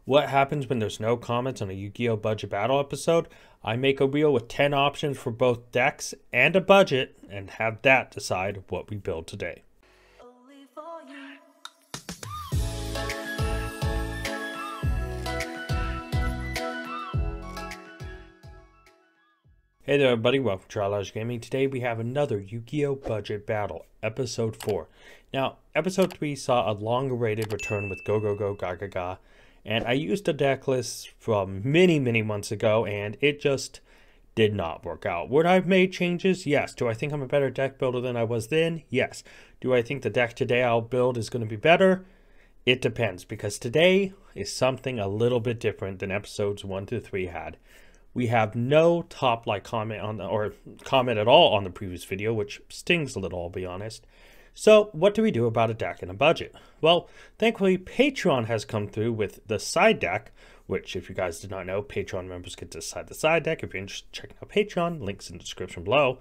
What happens when there's no comments on a Yu-Gi-Oh! Budget Battle episode? I make a wheel with 10 options for both decks and a budget, and have that decide what we build today. Hey there everybody, welcome to Trilogy Gaming. Today we have another Yu-Gi-Oh! Budget Battle, Episode 4. Now, Episode 3 saw a long-awaited return with Go Go Go Ga Ga Ga, and I used a deck list from many months ago, and it just did not work out. Would I have made changes? Yes. Do I think I'm a better deck builder than I was then? Yes. Do I think the deck today I'll build is going to be better? It depends, because today is something a little bit different than Episodes 1 to 3 had. We have no top-like comment on or comment at all on the previous video, which stings a little, I'll be honest. So what do we do about a deck and a budget? Well, thankfully Patreon has come through with the side deck, which if you guys did not know, Patreon members get to decide the side deck. If you're interested in checking out Patreon, links in the description below.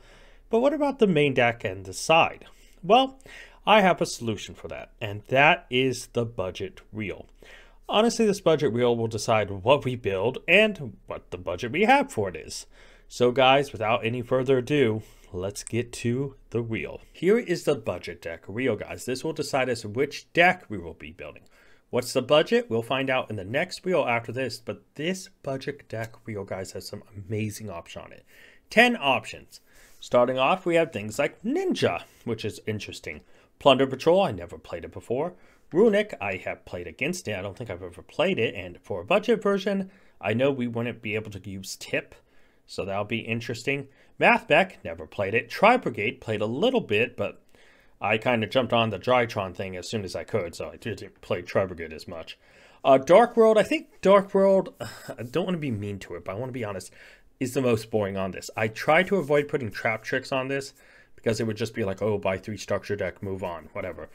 But what about the main deck and the side? Well, I have a solution for that, and that is the budget wheel. Honestly, this budget wheel will decide what we build and what the budget we have for it is. So guys, without any further ado, let's get to the wheel. Here is the budget deck wheel, guys. This will decide as to which deck we will be building. What's the budget? We'll find out in the next wheel after this, but this budget deck wheel, guys, has some amazing options on it. 10 options. Starting off, we have things like Ninja, which is interesting. Plunder Patrol, I never played it before. Runic, I have played against it. I don't think I've ever played it. And for a budget version, I know we wouldn't be able to use Tip, so that'll be interesting. Mathbeck, never played it. Tri-Brigade, played a little bit, but I kind of jumped on the Drytron thing as soon as I could, so I didn't play Tri-Brigade as much. Dark World, I think Dark World, I don't want to be mean to it, but I want to be honest, is the most boring on this. I try to avoid putting trap tricks on this, because it would just be like, oh, buy 3 structure deck, move on, whatever.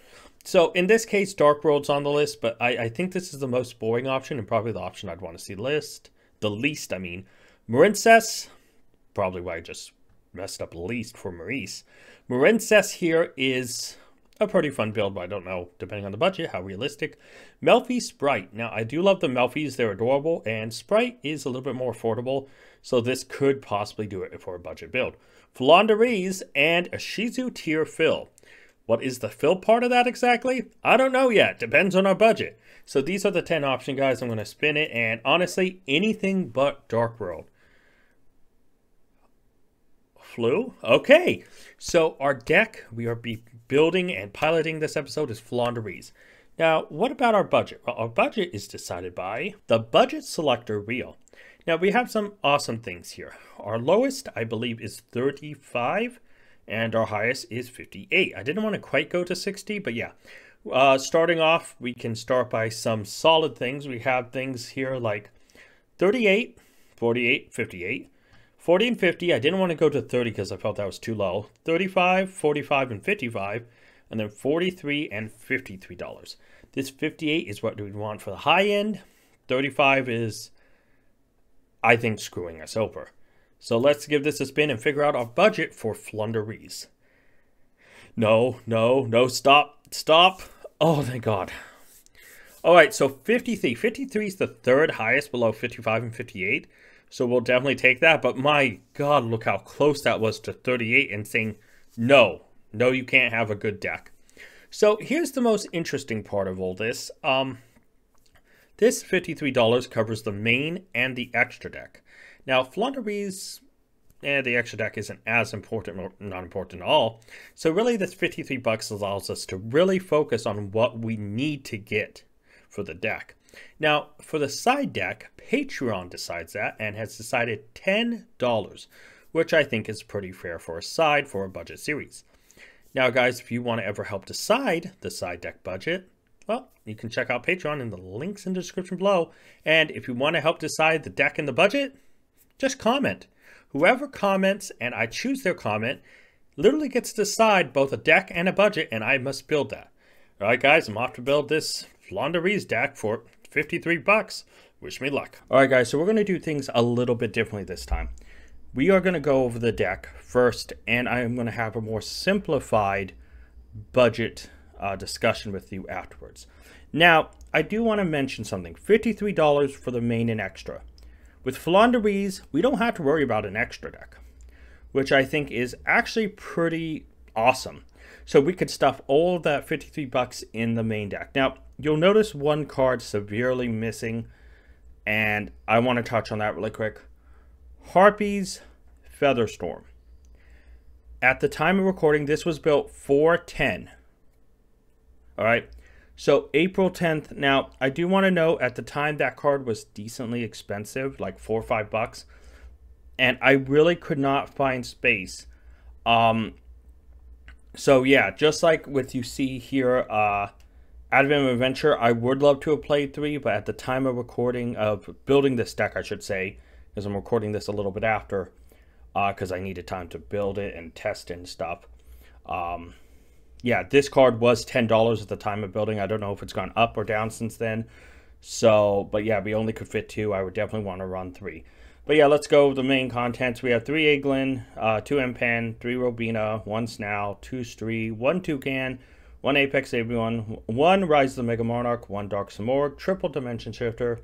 So in this case, Dark World's on the list, but I think this is the most boring option and probably the option I'd want to see the least. Marincess, probably why I just messed up least for Maurice. Marincess here is a pretty fun build, but I don't know, depending on the budget, how realistic. Melfi Sprite. Now, I do love the Melfis. They're adorable, and Sprite is a little bit more affordable, so this could possibly do it for a budget build. Floowandereeze and a Shizu tier fill. What is the fill part of that exactly? I don't know yet. Depends on our budget. So these are the 10 options, guys. I'm going to spin it, and honestly, anything but Dark World. Floo? Okay. So our deck we are building and piloting this episode is Floowandereeze. Now, what about our budget? Well, our budget is decided by the budget selector wheel. Now, we have some awesome things here. Our lowest, I believe, is 35, and our highest is 58. I didn't want to quite go to 60, but yeah. Starting off, we can start by some solid things. We have things here like 38, 48, 58, 40 and 50. I didn't want to go to 30 because I felt that was too low. 35, 45, and 55, and then 43 and $53. This 58 is what we want for the high end. 35 is, I think, screwing us over. So let's give this a spin and figure out our budget for Floowandereeze. No, stop. Oh, thank God. All right, so 53. 53 is the third highest below 55 and 58. So we'll definitely take that. But my God, look how close that was to 38 and saying, no, you can't have a good deck. So here's the most interesting part of all this. This $53 covers the main and the extra deck. Now, Floowandereeze and the extra deck isn't as important, or not important at all. So really, this 53 bucks allows us to really focus on what we need to get for the deck. Now, for the side deck, Patreon decides that and has decided $10, which I think is pretty fair for a side for a budget series. Now, guys, if you want to ever help decide the side deck budget, well, you can check out Patreon in the links in the description below. And if you want to help decide the deck and the budget, just comment. Whoever comments and I choose their comment literally gets to decide both a deck and a budget, and I must build that. All right, guys, I'm off to build this Floowandereeze deck for 53 bucks. Wish me luck. All right, guys, so we're going to do things a little bit differently this time. We are going to go over the deck first, and I am going to have a more simplified budget discussion with you afterwards. Now, I do want to mention something. $53 for the main and extra. With Floowandereeze, we don't have to worry about an extra deck, which I think is actually pretty awesome. So we could stuff all of that 53 bucks in the main deck. Now, you'll notice one card severely missing, and I want to touch on that really quick. Harpy's Featherstorm. At the time of recording, this was built 4/10. All right. So April 10th. Now, I do want to know at the time that card was decently expensive, like $4 or $5. And I really could not find space. So yeah, just like what you see here, Advent Adventure, I would love to have played 3, but at the time of recording, of building this deck, I should say, because I'm recording this a little bit after, because I needed time to build it and test it and stuff. Yeah, this card was $10 at the time of building. I don't know if it's gone up or down since then. So, but yeah, we only could fit 2. I would definitely want to run 3. But yeah, let's go with the main contents. We have 3 Egglin, 2 Empen, 3 Robina, 1 Snarl, 2 Stree, 1 Toucan, 1 Apex Avian, 1 Rise of the Mega Monarch, 1 Dark Samorg, triple Dimension Shifter,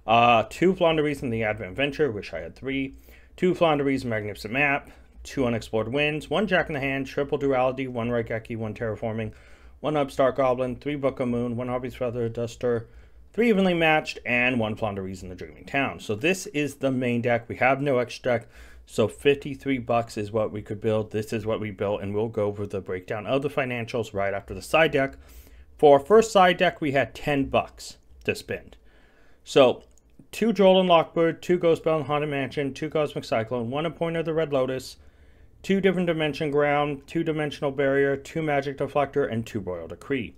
2 Floowandereeze in the Advent Adventure, wish I had 3, 2 Floowandereeze Magnificent Map, 2 Unexplored Winds, 1 Jack in the Hand, triple Duality, 1 Raigeki, 1 Terraforming, 1 Upstart Goblin, 3 Book of Moon, 1 Harpy's Feather Duster, 3 Evenly Matched, and 1 Floowandereeze in the Dreaming Town. So this is the main deck. We have no extra deck, so 53 bucks is what we could build. This is what we built, and we'll go over the breakdown of the financials right after the side deck. For our first side deck, we had 10 bucks to spend. So 2 Joel and Lockbird, 2 Ghost Bell and Haunted Mansion, 2 Cosmic Cyclone, 1 Appointer of the Red Lotus, 2 Different Dimension Ground, 2 Dimensional Barrier, 2 Magic Deflector, and 2 Royal Decree.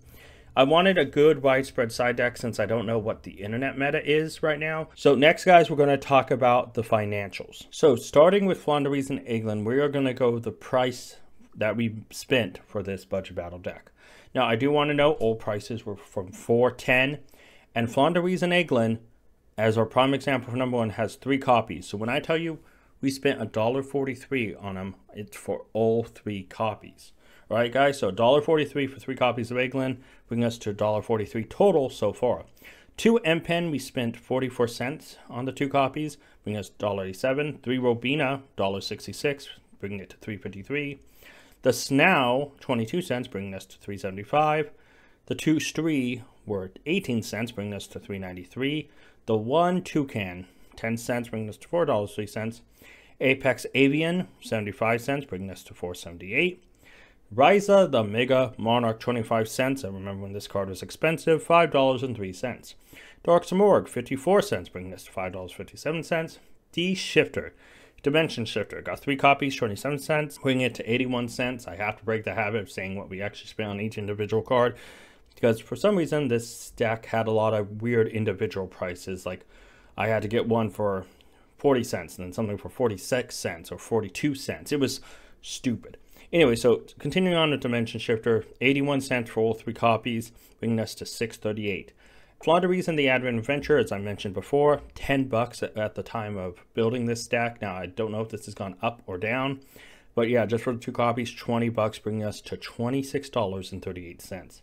I wanted a good widespread side deck since I don't know what the internet meta is right now. So next, guys, we're going to talk about the financials. So starting with Floowandereeze and Egglin, we are going to go with the price that we spent for this budget battle deck. Now, I do want to know all prices were from 4/10, and Floowandereeze and Egglin, as our prime example for number 1, has 3 copies. So when I tell you we spent $1.43 on them, it's for all 3 copies. All right, guys, so $1.43 for 3 copies of Egglin, bringing us to $1.43 total so far. 2 Empen, we spent 44 cents on the 2 copies, bringing us $1.87. 3 Robina, $1.66, bringing it to $3.53. The Snarl, 22 cents, bringing us to $3.75. The 2 Stree were 18 cents, bringing us to $3.93. The 1 Toucan, 10 cents, bringing us to $4.03. Apex Avian, 75 cents, bringing us to $4.78. Ryza, the Mega Monarch, 25 cents. I remember when this card was expensive, $5.03. Dark Samorg, 54 cents, bringing us to $5.57. D Shifter, Dimension Shifter, got 3 copies, 27 cents, bringing it to 81 cents. I have to break the habit of saying what we actually spent on each individual card, because for some reason this deck had a lot of weird individual prices. Like I had to get one for 40 cents and then something for 46 cents or 42 cents. It was stupid. Anyway, so continuing on with Dimension Shifter, 81 cents for all 3 copies, bringing us to $6.38. Floowandereeze and the Advent Adventure, as I mentioned before, 10 bucks at the time of building this deck. Now, I don't know if this has gone up or down, but yeah, just for the 2 copies, 20 bucks, bringing us to $26.38.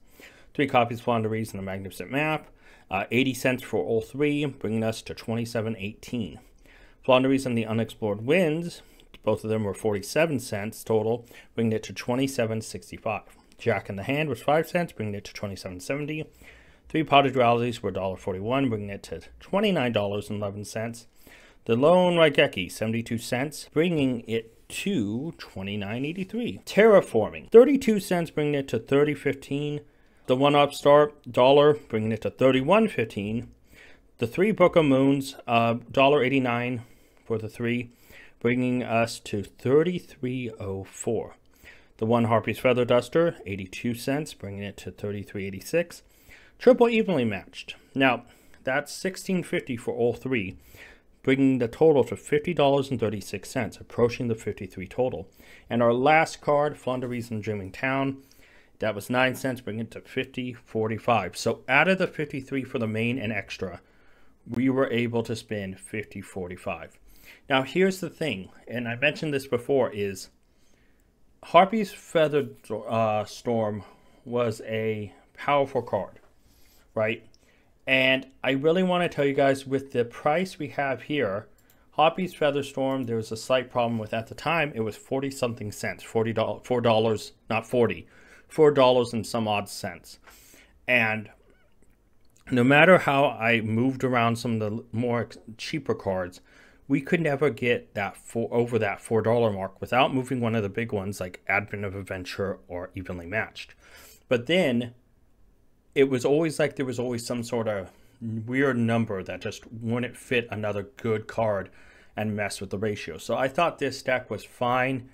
3 copies of Floowandereeze and the Magnificent Map, 80 cents for all 3, bringing us to $27.18. Floowandereeze and the Unexplored Winds, both of them were 47 cents total, bringing it to $27.65. Jack in the Hand was 5 cents, bringing it to $27.70. 3 Potted Dualities were $1.41, bringing it to $29.11. The Lone Raigeki, 72 cents, bringing it to $29.83. Terraforming, 32 cents, bringing it to $30.15. The 1 Upstart, $1, bringing it to $31.15. The 3 Book of Moons, $1.89 for the 3, bringing us to $33.04. The 1 Harpy's Feather Duster, 82 cents, bringing it to $33.86. Triple Evenly Matched. Now, that's $16.50 for all 3, bringing the total to $50.36, approaching the 53 total. And our last card, Floowandereeze and Dreaming Town, that was 9 cents, bringing it to $50.45. So out of the 53 for the main and extra, we were able to spend $50.45. Now, here's the thing, and I mentioned this before, is Harpy's Feather Storm was a powerful card. right? And I really want to tell you guys, with the price we have here, Hoppy's Featherstorm, there was a slight problem with, at the time, it was 40 something cents, $4, not 40, $4 and some odd cents. And no matter how I moved around some of the more cheaper cards, we could never get that over that $4 mark without moving one of the big ones like Advent of Adventure or Evenly Matched. But then it was always like there was always some sort of weird number that just wouldn't fit another good card and mess with the ratio. So I thought this deck was fine.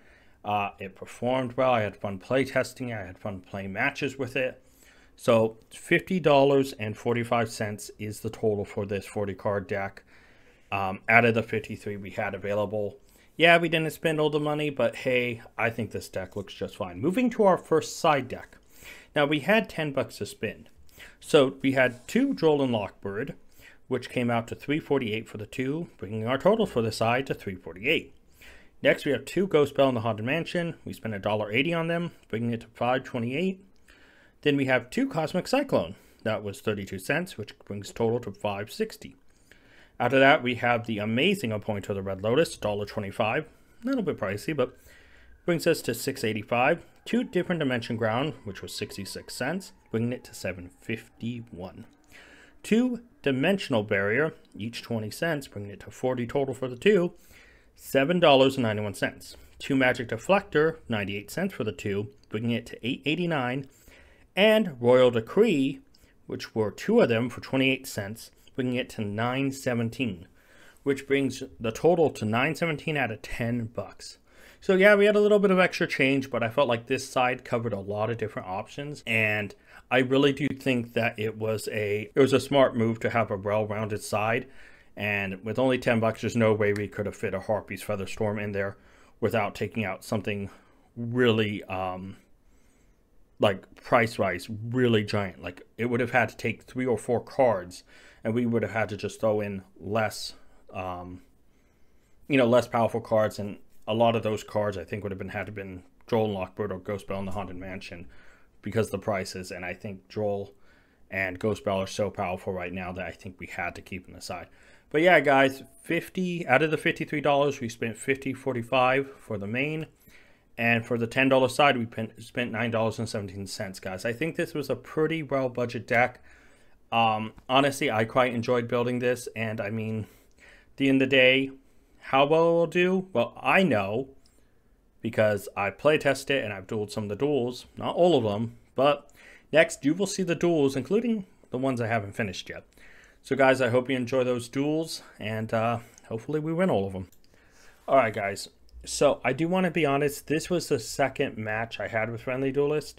It performed well. I had fun play testing. I had fun playing matches with it. So $50.45 is the total for this 40 card deck. Out of the 53 we had available. Yeah, we didn't spend all the money, but hey, I think this deck looks just fine. Moving to our first side deck. Now, we had 10 bucks to spend. So we had 2 Droll and Lockbird, which came out to $3.48 for the 2, bringing our total for the side to $3.48. Next, we have 2 Ghost Bell in the Haunted Mansion. We spent $1.80 on them, bringing it to $5.28. Then we have 2 Cosmic Cyclone. That was 32 cents, which brings total to $5.60. After that, we have the amazing Appointer of the Red Lotus, $1.25. A little bit pricey, but brings us to $6.85. 2 Different Dimension Ground, which was 66 cents, bringing it to $7.51. 2 Dimensional Barrier, each 20 cents, bringing it to 40 total for the 2, $7.91. 2 Magic Deflector, 98 cents for the 2, bringing it to $8.89. And Royal Decree, which were 2 of them for 28 cents, bringing it to $9.17, which brings the total to $9.17 out of 10 bucks. So yeah, we had a little bit of extra change, but I felt like this side covered a lot of different options, and I really do think that it was a smart move to have a well-rounded side. And with only 10 bucks, there's no way we could have fit a Harpy's Featherstorm in there without taking out something really like price-wise really giant. Like, it would have had to take 3 or 4 cards, and we would have had to just throw in less less powerful cards, and a lot of those cards I think would have had to been Droll and Lockbird or Ghost Bell in the Haunted Mansion because of the prices. And I think Droll and Ghost Bell are so powerful right now that I think we had to keep them aside. But yeah, guys, 50 out of the $53, we spent $50.45 for the main. And for the $10 side, we spent $9.17, guys. I think this was a pretty well budget deck. Honestly, I quite enjoyed building this. And I mean, at the end of the day, how well it will do? Well, I know because I play tested it and I've dueled some of the duels. Not all of them, but next you will see the duels, including the ones I haven't finished yet. So guys, I hope you enjoy those duels, and hopefully we win all of them. Alright guys, so I do want to be honest, this was the second match I had with FriendlyDuelist,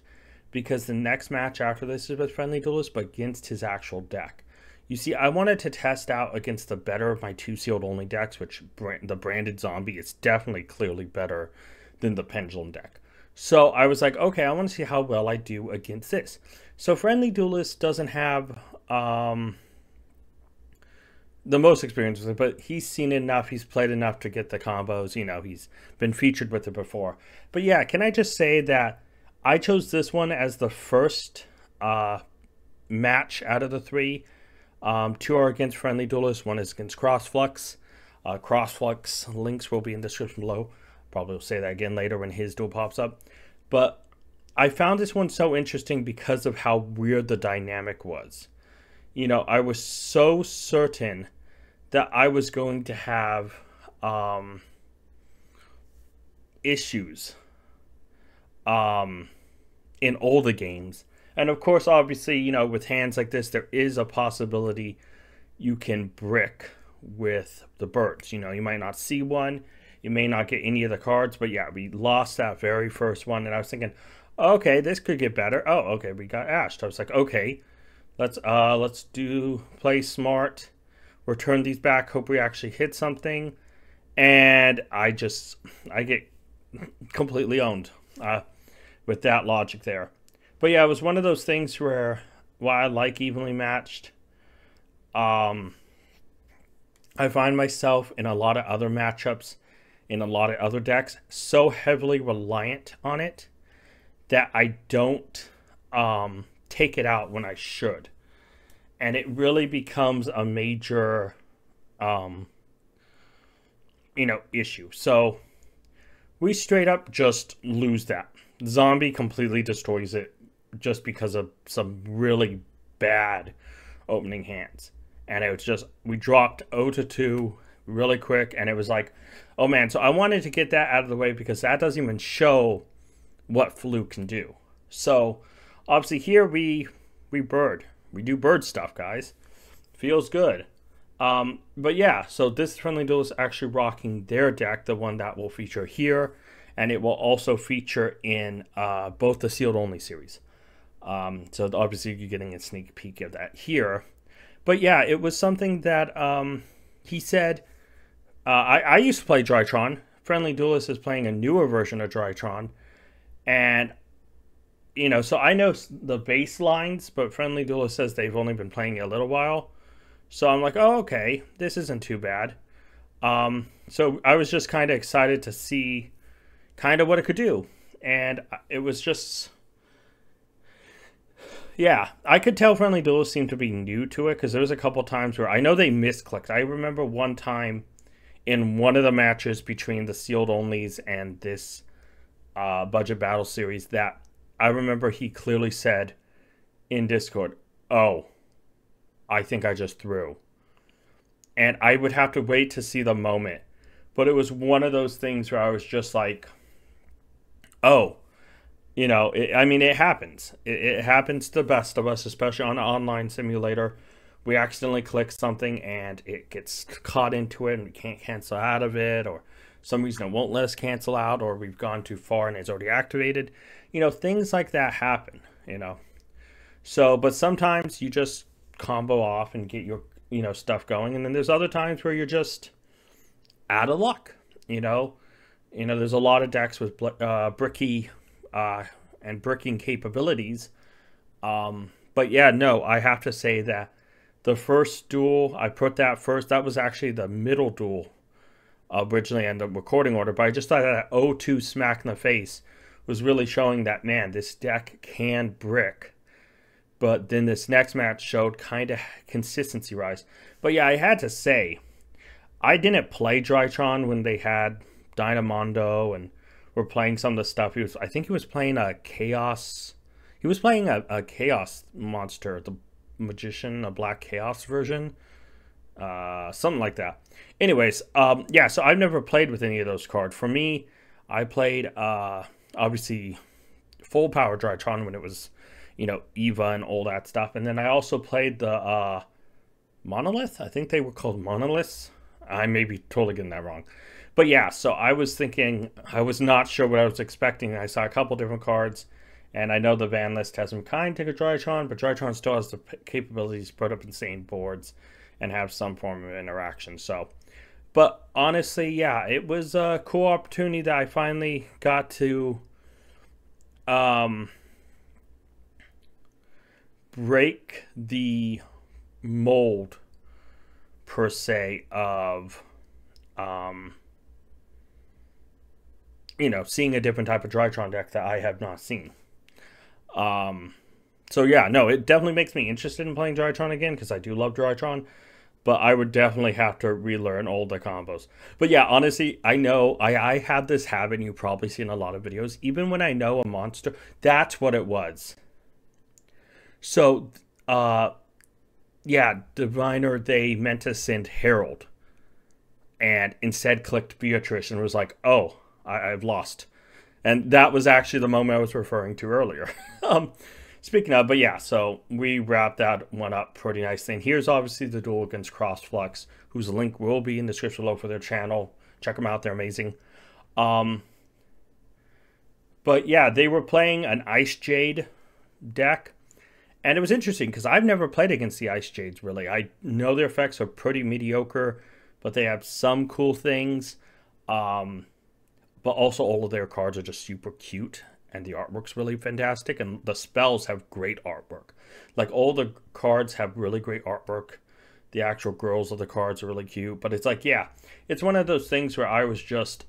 because the next match after this is with FriendlyDuelist, but against his actual deck. You see, I wanted to test out against the better of my 2 sealed only decks, which the Branded Zombie is definitely clearly better than the Pendulum deck. So I was like, okay, I want to see how well I do against this. So FriendlyDuelist doesn't have the most experience with it, but he's seen enough, he's played enough to get the combos, you know, he's been featured with it before. But yeah, can I just say that I chose this one as the first match out of the 3. 2 are against FriendlyDuelist, 1 is against Crossflux. Crossflux links will be in the description below. Probably will say that again later when his duel pops up. But I found this one so interesting because of how weird the dynamic was. You know, I was so certain that I was going to have issues in all the games. And of course, obviously, you know, with hands like this, there is a possibility you can brick with the birds. You know, you might not see one, you may not get any of the cards, but yeah, we lost that very first one, and I was thinking, okay, this could get better. Oh, okay, we got ashed. I was like, okay, let's play smart, return these back, hope we actually hit something, and I get completely owned with that logic there. But yeah, it was one of those things where, while I like evenly matched, I find myself in a lot of other matchups, in a lot of other decks, so heavily reliant on it that I don't take it out when I should. and it really becomes a major, issue. So we straight up just lose that. Zombie completely destroys it just because of some really bad opening hands. And it was just, we dropped 0-2 really quick, and it was like, oh man. So I wanted to get that out of the way because that doesn't even show what Floo can do. So obviously here we bird. We do bird stuff, guys. Feels good. But yeah, so this Friendly Duelist is actually rocking their deck, the one that will feature here, and it will also feature in both the sealed only series. So obviously you're getting a sneak peek of that here. But yeah, it was something that he said. I used to play Drytron. Friendly Duelist is playing a newer version of Drytron, and so I know the baselines, but Friendly Duelist says they've only been playing it a little while. So I'm like, oh, okay, this isn't too bad. So I was just kind of excited to see kind of what it could do. And it was just, yeah, I could tell Friendly Duelist seemed to be new to it, because there was a couple times where I know they misclicked. I remember one time in one of the matches between the sealed onlys and this budget battle series that I remember he clearly said in Discord, oh, I think I just threw. And I would have to wait to see the moment. But it was one of those things where I was just like, oh, it happens. It happens to the best of us, especially on an online simulator. We accidentally click something and it gets caught into it and we can't cancel out of it, or some reason it won't let us cancel out, or we've gone too far and it's already activated. Things like that happen, So, but sometimes you just combo off and get your, stuff going. And then there's other times where you're just out of luck, there's a lot of decks with bricky and bricking capabilities. But yeah, no, I have to say that the first duel, I put that first, that was actually the middle duel originally in the recording order, but I just thought that 0-2 smack in the face was really showing that, man, this deck can brick. But then this next match showed kind of consistency rise. But yeah, I had to say, I didn't play Drytron when they had Dynamondo and were playing some of the stuff. I think he was playing a Chaos. He was playing a Chaos monster, the Magician, a Black Chaos version. Something like that. Anyways, yeah, so I've never played with any of those cards. For me, I played, obviously, full power Drytron when it was, Eva and all that stuff. And then I also played the Monolith. I think they were called Monoliths. I may be totally getting that wrong. But yeah, so I was thinking, I was not sure what I was expecting. I saw a couple different cards, and I know the Van list has some kind of Drytron, but Drytron still has the capabilities to put up insane boards and have some form of interaction. So, but honestly, yeah, it was a cool opportunity that I finally got to break the mold, per se, of seeing a different type of Drytron deck that I have not seen. So yeah, no, it definitely makes me interested in playing Drytron again, because I do love Drytron, but I would definitely have to relearn all the combos. But yeah, honestly, I know I have this habit, and you've probably seen a lot of videos, even when I know a monster, that's what it was. So, yeah, Diviner, they meant to send Herald, and instead clicked Beatrice and was like, oh, I've lost. And that was actually the moment I was referring to earlier. Speaking of, but yeah, so we wrapped that one up pretty nicely. And here's obviously the duel against Crossflux, whose link will be in the description below for their channel. Check them out, they're amazing. But yeah, they were playing an Ice Jade deck. And it was interesting because I've never played against the Ice Jades, really. I know their effects are pretty mediocre, but they have some cool things. But also all of their cards are just super cute, and the artwork's really fantastic, and the spells have great artwork. Like, all the cards have really great artwork. The actual girls of the cards are really cute, but it's like, yeah, it's one of those things where I was just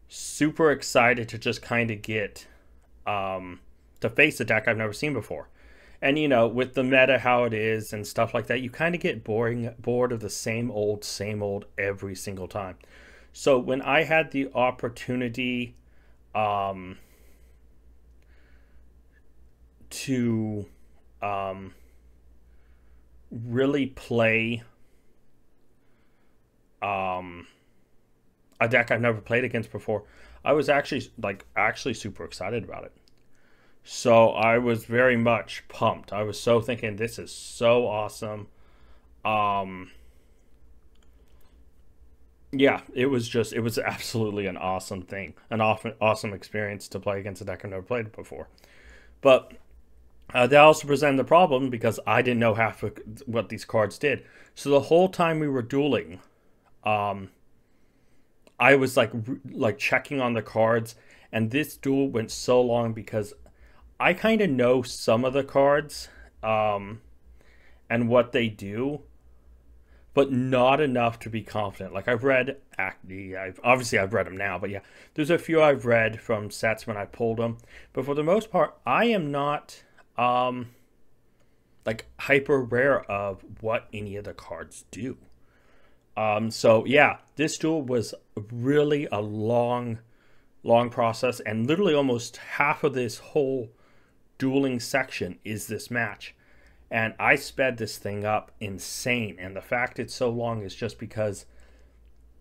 super excited to just kind of get to face a deck I've never seen before. And, you know, with the meta how it is and stuff like that, you kind of get bored of the same old every single time. So when I had the opportunity to really play a deck I've never played against before, I was actually super excited about it. So I was very much pumped. I was so thinking, this is so awesome. Yeah, it was absolutely an awesome thing, an awesome experience to play against a deck I've never played before. But that also presented the problem because I didn't know half of what these cards did. So the whole time we were dueling, I was like checking on the cards, and this duel went so long because I kind of know some of the cards and what they do, but not enough to be confident. Like I've read Acne, I've read them now, but yeah, there's a few I've read from sets when I pulled them. But for the most part, I am not like hyper aware of what any of the cards do. So yeah, this duel was really a long process, and literally almost half of this whole dueling section is this match. And I sped this thing up insane, and the fact it's so long is just because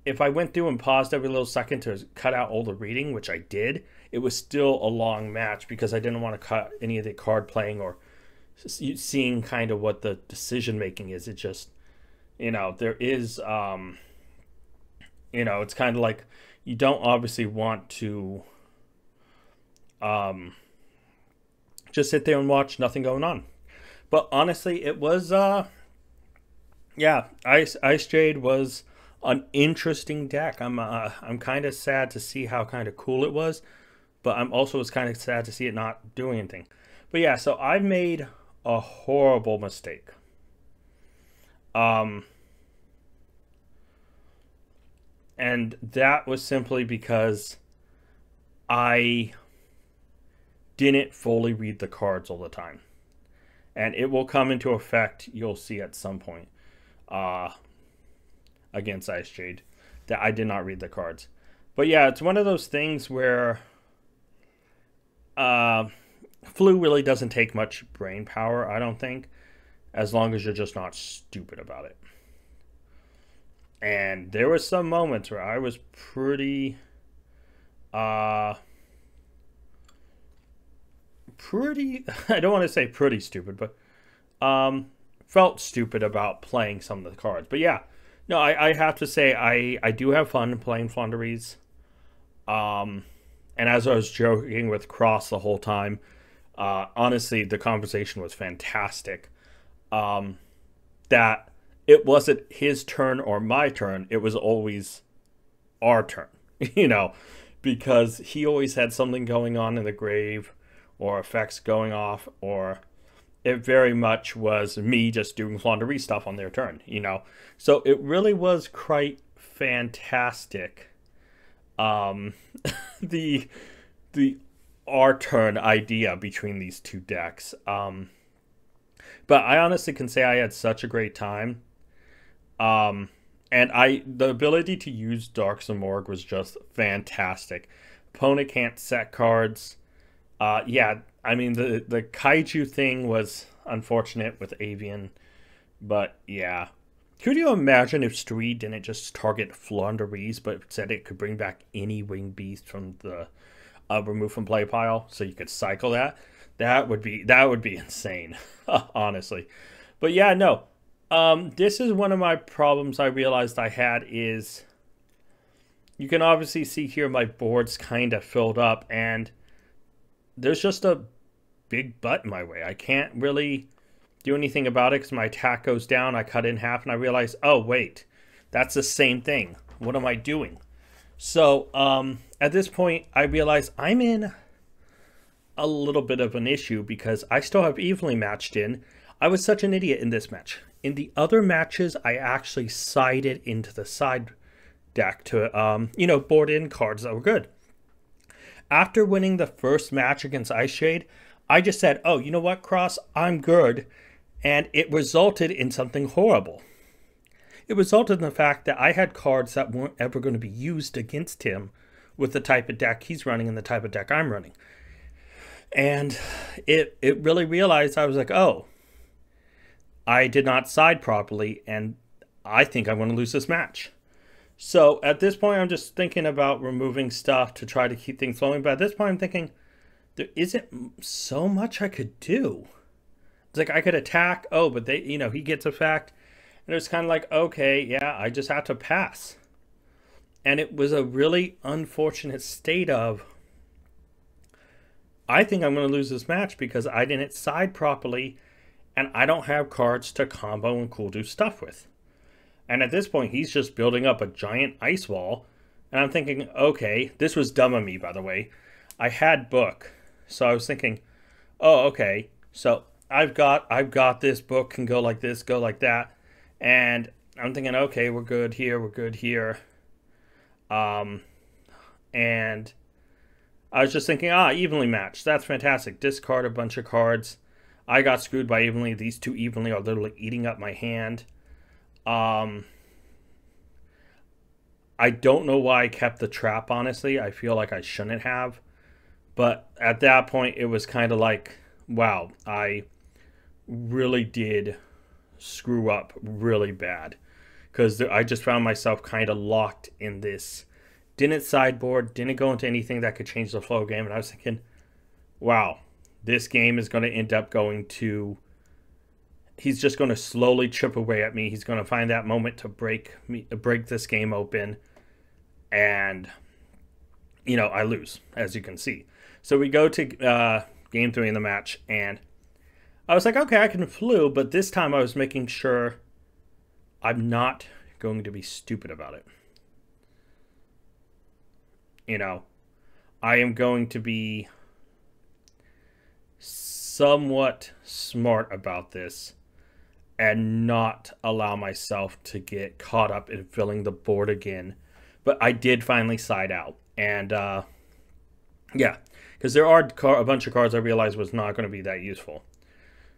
if I went through and paused every little second to cut out all the reading, which I did, it was still a long match because I didn't want to cut any of the card playing or seeing kind of what the decision making is. It just, you know, there is, you know, it's kind of like you don't obviously want to just sit there and watch nothing going on. But honestly, it was, yeah, Ice Jade was an interesting deck. I'm kind of sad to see how kind of cool it was, but I'm also was kind of sad to see it not doing anything. But yeah, so I made a horrible mistake. And that was simply because I didn't fully read the cards all the time. And it will come into effect, you'll see at some point, against Ice Jade, that I did not read the cards. But yeah, it's one of those things where Floo really doesn't take much brain power, I don't think, as long as you're just not stupid about it. And there were some moments where I was pretty, I don't want to say pretty stupid, but felt stupid about playing some of the cards. But yeah, no, I have to say I do have fun playing Floowandereeze. And as I was joking with Cross the whole time, honestly, the conversation was fantastic. That it wasn't his turn or my turn, it was always our turn, you know, because he always had something going on in the grave or effects going off, or it very much was me just doing Floowandereeze stuff on their turn, you know. So it really was quite fantastic. The our turn idea between these two decks. But I honestly can say I had such a great time. And the ability to use Dark Zamorg was just fantastic. Opponent can't set cards. Yeah, I mean, the kaiju thing was unfortunate with Avian, but yeah. Could you imagine if Street didn't just target Floowandereeze, but said it could bring back any winged beast from the remove from play pile, so you could cycle that? That would be insane, honestly. But yeah, no. This is one of my problems I realized I had is you can obviously see here my board's kind of filled up, and there's just a big butt in my way. I can't really do anything about it because my attack goes down. I cut it in half and I realize, oh, wait, that's the same thing. What am I doing? So at this point, I realize I'm in a little bit of an issue because I still have evenly matched in. I was such an idiot in this match. In the other matches, I actually sided into the side deck to, you know, board in cards that were good. After winning the first match against Ice Shade, I just said, oh, you know what, Cross, I'm good. And it resulted in something horrible. It resulted in the fact that I had cards that weren't ever going to be used against him with the type of deck he's running and the type of deck I'm running. And it really realized, I was like, oh, I did not side properly, and I think I'm going to lose this match. So at this point, I'm just thinking about removing stuff to try to keep things flowing. But at this point, I'm thinking, there isn't so much I could do. It's like I could attack. Oh, but they, he gets attacked. And it was kind of like, okay, yeah, I just have to pass. And it was a really unfortunate state of, I think I'm going to lose this match because I didn't side properly and I don't have cards to combo and cool do stuff with. And at this point, he's just building up a giant ice wall. And I'm thinking, okay, this was dumb of me, by the way. I had book. So I was thinking, oh, okay, so I've got this book, can go like this, go like that. And I'm thinking, okay, we're good here, we're good here. And I was just thinking, evenly matched. That's fantastic. Discard a bunch of cards. I got screwed by evenly. These two evenly are literally eating up my hand. I don't know why I kept the trap, honestly. I feel like I shouldn't have. But at that point, it was kind of like, wow, I really did screw up really bad. Because I just found myself kind of locked in this. Didn't sideboard, didn't go into anything that could change the flow of the game. And I was thinking, wow, this game is going to end up going to... He's just going to slowly chip away at me. He's going to find that moment to break this game open. And, I lose, as you can see. So we go to game 3 in the match. And I was like, okay, I can Floo. But this time I was making sure I'm not going to be stupid about it. I am going to be somewhat smart about this and not allow myself to get caught up in filling the board again. But I did finally side out. And, yeah, because there are a bunch of cards I realized was not going to be that useful.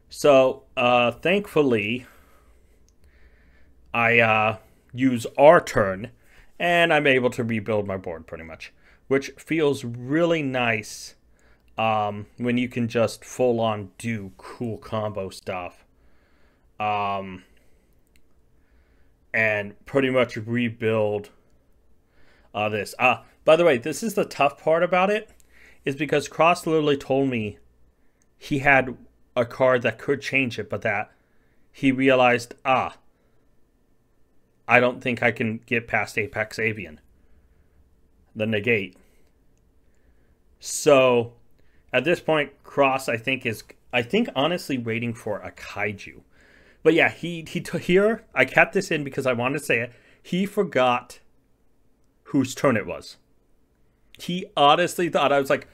So, thankfully, I use our turn, and I'm able to rebuild my board pretty much, which feels really nice when you can just full-on do cool combo stuff. And pretty much rebuild this. By the way, this is the tough part about it, is because Cross literally told me he had a card that could change it, but that he realized, I don't think I can get past Apex Avian, the negate. So at this point, Cross, I think honestly waiting for a kaiju. But yeah, he here, I kept this in because I wanted to say it. He forgot whose turn it was. He honestly thought I was like,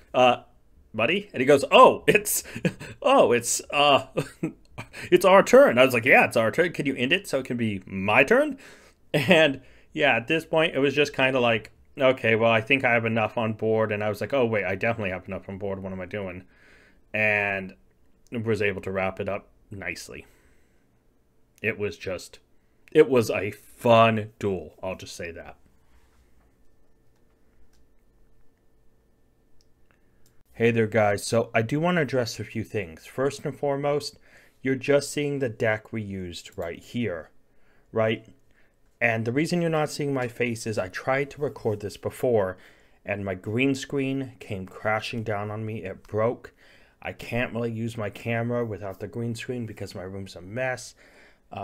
buddy? And he goes, it's our turn. I was like, yeah, it's our turn. Can you end it so it can be my turn? And yeah, at this point, it was just kind of like, okay, well, I think I have enough on board. And I was like, oh, wait, I definitely have enough on board. What am I doing? And was able to wrap it up nicely. It was a fun duel. I'll just say that. Hey there, guys. So I do want to address a few things. First and foremost, you're just seeing the deck we used right here, right? And the reason you're not seeing my face is I tried to record this before and my green screen came crashing down on me. It broke. I can't really use my camera without the green screen because my room's a mess.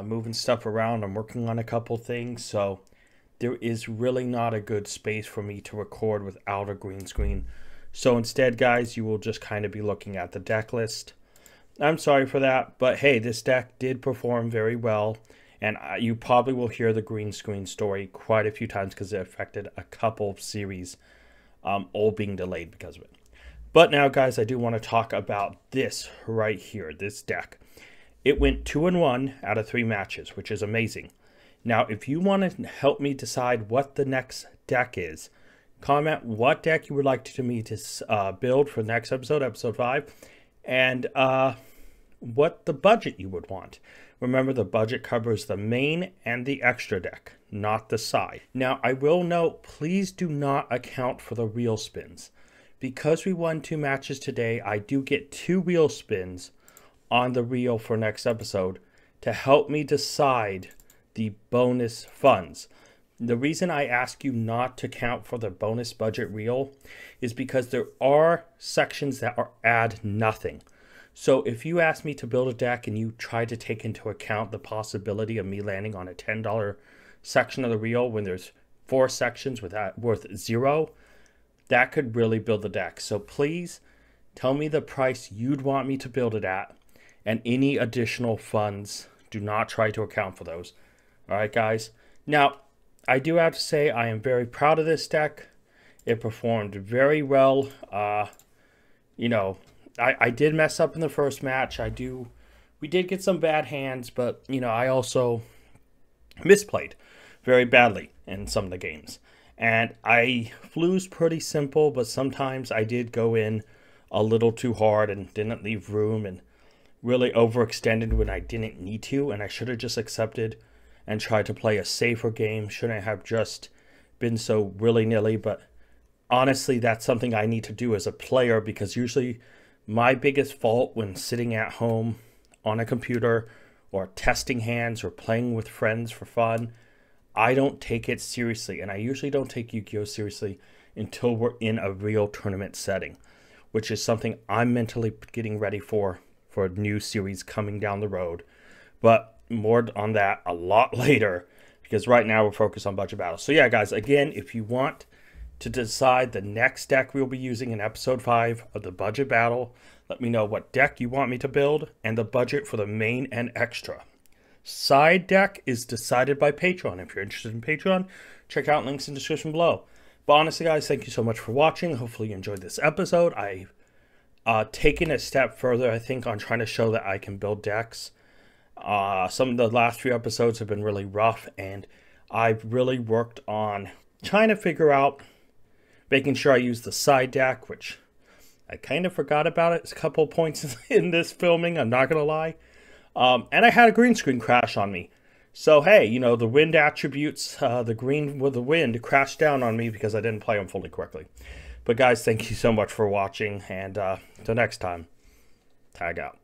Moving stuff around. I'm working on a couple things. So there is really not a good space for me to record without a green screen. So instead, guys, you will just kind of be looking at the deck list. I'm sorry for that, but hey, this deck did perform very well. And you probably will hear the green screen story quite a few times because it affected a couple of series all being delayed because of it. But now, guys, I do want to talk about this right here, this deck. It went 2-1 out of 3 matches, which is amazing. Now, if you want to help me decide what the next deck is, comment what deck you would like me to build for the next episode, episode 5. and what the budget you would want. Remember, the budget covers the main and the extra deck, not the side. Now, I will note, please do not account for the wheel spins. Because we won 2 matches today, I do get 2 wheel spins on the reel for next episode to help me decide the bonus funds. The reason I ask you not to count for the bonus budget reel is because there are sections that add nothing. So if you ask me to build a deck and you try to take into account the possibility of me landing on a $10 section of the reel when there's 4 sections worth 0, that could really build the deck. So please tell me the price you'd want me to build it at, and any additional funds, do not try to account for those. All right, guys. Now, I do have to say I am very proud of this deck. It performed very well. You know, I did mess up in the first match. We did get some bad hands, but, you know, I also misplayed very badly in some of the games. And Floo's pretty simple, but sometimes I did go in a little too hard and didn't leave room and really overextended when I didn't need to, and I should have just accepted and tried to play a safer game. Shouldn't have just been so willy-nilly, but honestly, that's something I need to do as a player, because usually my biggest fault when sitting at home on a computer or testing hands or playing with friends for fun, I don't take it seriously, and I usually don't take Yu-Gi-Oh seriously until we're in a real tournament setting, which is something I'm mentally getting ready for a new series coming down the road. But more on that a lot later, because right now we're focused on budget battles. So yeah, guys, again, if you want to decide the next deck we'll be using in episode 5 of the budget battle, let me know what deck you want me to build and the budget for the main and extra. Side deck is decided by Patreon. If you're interested in Patreon, check out links in the description below. But honestly, guys, thank you so much for watching. Hopefully you enjoyed this episode. I've taken a step further, I think, on trying to show that I can build decks. Some of the last few episodes have been really rough, and I've really worked on trying to figure out making sure I use the side deck, which I kind of forgot about it a couple of points in this filming, I'm not going to lie. And I had a green screen crash on me. So, hey, you know, the wind attributes, the green with the wind crashed down on me because I didn't play them fully correctly. But guys, thank you so much for watching, and until next time, tag out.